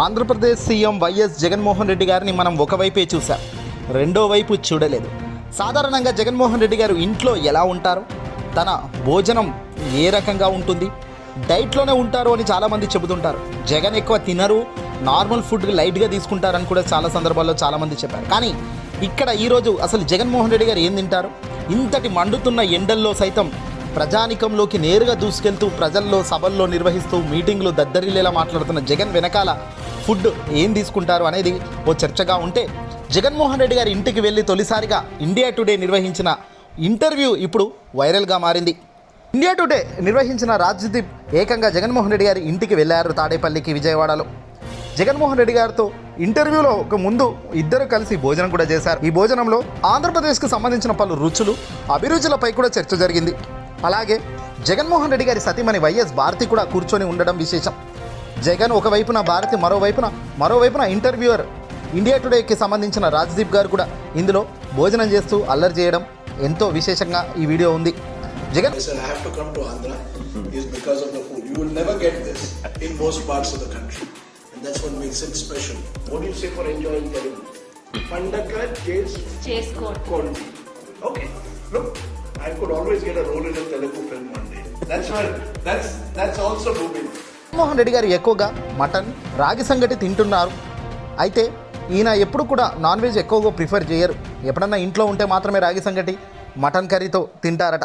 Andhra Pradesh CM YS Jaganmohan Reddy గారిని మనం ఒకవైపే చూసాం, రెండో వైపు చూడలేదు. సాధారణంగా జగన్మోహన్ రెడ్డి గారు ఇంట్లో ఎలా ఉంటారు, తన భోజనం ఏ రకంగా ఉంటుంది, డైట్లోనే ఉంటారు అని చాలామంది చెబుతుంటారు. జగన్ ఎక్కువ తినరు, నార్మల్ ఫుడ్ లైట్గా తీసుకుంటారని కూడా చాలా సందర్భాల్లో చాలామంది చెప్పారు. కానీ ఇక్కడ ఈరోజు అసలు జగన్మోహన్ రెడ్డి గారు ఏం తింటారు? ఇంతటి మండుతున్న ఎండల్లో సైతం ప్రజానికంలోకి నేరుగా దూసుకెళ్తూ ప్రజల్లో సభల్లో నిర్వహిస్తూ మీటింగ్లు దద్దరిల్లేలా మాట్లాడుతున్న జగన్ వెనకాల ఫుడ్ ఏం తీసుకుంటారు అనేది ఓ చర్చగా ఉంటే, జగన్మోహన్ రెడ్డి గారి ఇంటికి వెళ్ళి తొలిసారిగా ఇండియా టుడే నిర్వహించిన ఇంటర్వ్యూ ఇప్పుడు వైరల్గా మారింది. ఇండియా టుడే నిర్వహించిన రాజ్దీప్ ఏకంగా జగన్మోహన్ రెడ్డి గారి ఇంటికి వెళ్ళారు. తాడేపల్లికి, విజయవాడలో జగన్మోహన్ రెడ్డి గారితో ఇంటర్వ్యూలో ఒక ముందు ఇద్దరు కలిసి భోజనం కూడా చేశారు. ఈ భోజనంలో ఆంధ్రప్రదేశ్కు సంబంధించిన పలు రుచులు, అభిరుచులపై కూడా చర్చ జరిగింది. అలాగే జగన్మోహన్ రెడ్డి గారి సతీమణి వైఎస్ భారతి కూడా కూర్చొని ఉండడం విశేషం. జగన్ ఒకవైపున, భారతి మరోవైపున ఇంటర్వ్యూయర్ ఇండియా టుడేకి సంబంధించిన రాజ్దీప్ గారు కూడా ఇందులో భోజనం చేస్తూ అల్లరి చేయడం ఎంతో విశేషంగా ఈ వీడియో ఉంది. Jagan I have to come to Andhra is because of the food. You will never get this in most parts of the country, and that's what makes it special. What do you say for enjoying Telugu? Pandaka Cheskondi. Okay, look, I could always get a role in a Telugu film one day. That's also booming. Jaganmohan Reddy గారు ఎక్కువగా mutton, రాగి సంగటి తింటున్నారు. అయితే ఈయన ఎప్పుడు కూడా non veg ఎక్కువగా ప్రిఫర్ చేయరు. ఎప్పుడన్నా ఇంట్లో ఉంటే మాత్రమే రాగి సంగటి, మటన్ కర్రీతో తింటారట.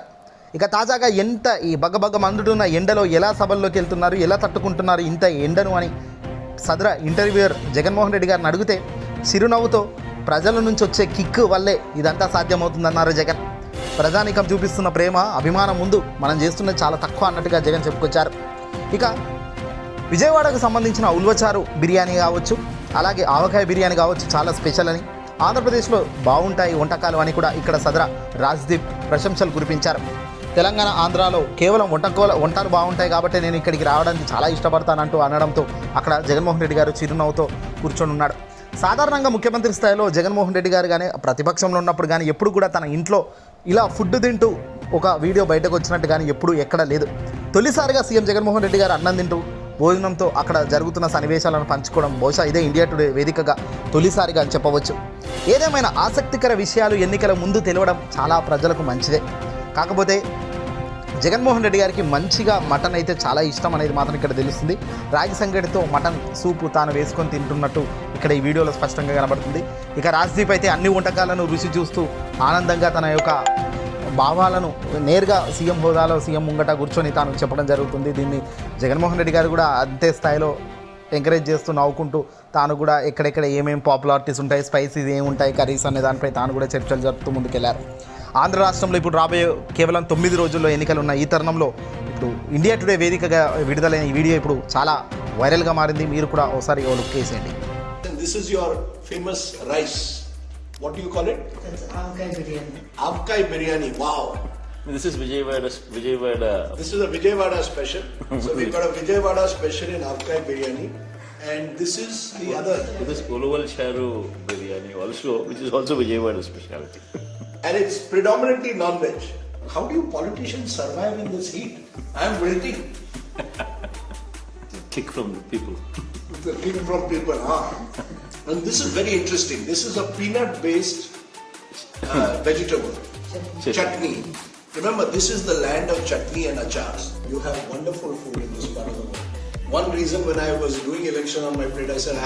ఇక తాజాగా ఎంత ఈ బగ్గ మండుతున్న ఎండలో ఎలా సభల్లోకి వెళ్తున్నారు, ఎలా తట్టుకుంటున్నారు ఇంత ఎండను అని సదర ఇంటర్వ్యూయర్ జగన్మోహన్ రెడ్డి గారిని అడిగితే చిరునవ్వుతో ప్రజల నుంచి వచ్చే కిక్ వల్లే ఇదంతా సాధ్యమవుతుందన్నారు జగన్. ప్రజానీకం చూపిస్తున్న ప్రేమ, అభిమానం ముందు మనం చేస్తున్నది చాలా తక్కువ అన్నట్టుగా జగన్ చెప్పుకొచ్చారు. ఇక విజయవాడకు సంబంధించిన ఉల్వచారు బిర్యానీ కావచ్చు, అలాగే ఆవకాయ బిర్యానీ కావచ్చు, చాలా స్పెషల్ అని, ఆంధ్రప్రదేశ్లో బాగుంటాయి వంటకాలు అని కూడా ఇక్కడ సదర రాజ్దీప్ ప్రశంసలు కురిపించారు. తెలంగాణ, ఆంధ్రాలో కేవలం వంటలు బాగుంటాయి కాబట్టి నేను ఇక్కడికి రావడానికి చాలా ఇష్టపడతానంటూ అనడంతో అక్కడ జగన్మోహన్ రెడ్డి గారు చిరునవ్వుతో కూర్చొని ఉన్నాడు. సాధారణంగా ముఖ్యమంత్రి స్థాయిలో జగన్మోహన్ రెడ్డి గారు కానీ ప్రతిపక్షంలో ఉన్నప్పుడు కానీ ఎప్పుడు కూడా తన ఇంట్లో ఇలా ఫుడ్ తింటూ ఒక వీడియో బయటకు వచ్చినట్టు కానీ ఎప్పుడు ఎక్కడ లేదు. తొలిసారిగా సీఎం జగన్మోహన్ రెడ్డి గారు అన్నం తింటూ భోజనంతో అక్కడ జరుగుతున్న సన్నివేశాలను పంచుకోవడం బహుశా ఇదే ఇండియా టుడే వేదికగా తొలిసారిగా అని చెప్పవచ్చు. ఏదేమైనా ఆసక్తికర విషయాలు ఎన్నికల ముందు తెలియడం చాలా ప్రజలకు మంచిదే. కాకపోతే జగన్మోహన్ రెడ్డి గారికి మంచిగా మటన్ అయితే చాలా ఇష్టం అనేది మాత్రం ఇక్కడ తెలుస్తుంది. రాగి సంగటితో మటన్ సూపు తాను వేసుకొని తింటున్నట్టు ఇక్కడ ఈ వీడియోలో స్పష్టంగా కనబడుతుంది. ఇక రాజ్దీప్ అయితే అన్ని వంటకాలను రుచి చూస్తూ ఆనందంగా తన యొక్క భావాలను నేరుగా సీఎం హోదాలో సీఎం ముంగట కూర్చొని తాను చెప్పడం జరుగుతుంది. దీన్ని జగన్మోహన్ రెడ్డి గారు కూడా అంతే స్థాయిలో ఎంకరేజ్ చేస్తూ నవ్వుకుంటూ తాను కూడా ఎక్కడెక్కడ ఏమేమి పాపులారిటీస్ ఉంటాయి, స్పైసీస్ ఏముంటాయి, కర్రీస్ అనే దానిపై తాను కూడా చర్చలు జరుపుతూ ముందుకెళ్లారు. ఆంధ్ర రాష్ట్రంలో ఇప్పుడు రాబోయే కేవలం 9 రోజుల్లో ఎన్నికలు ఉన్న ఈ తరుణంలో ఇప్పుడు ఇండియా టుడే వేదికగా విడుదలైన ఈ వీడియో ఇప్పుడు చాలా వైరల్గా మారింది. మీరు కూడా ఒకసారి లుక్ వేసేయండి. This is your famous rice. What do you call it? It's avkai biryani. Avkai biryani. Wow. This is Vijayawada. This is a Vijayawada special. So we've got a Vijayawada special in avkai biryani, and this is the other. This is Uluval Charu biryani also, which is also Vijayawada specialty. And it's predominantly non-veg. How do you politicians survive in this heat? I am wilting. Kick from the people. The kick from people, huh? And this is very interesting. This is a peanut-based vegetable. Chutney. Remember, this is the land of chutney and achars. You have wonderful food in this part of the world. One reason when I was doing election on my plate, I said,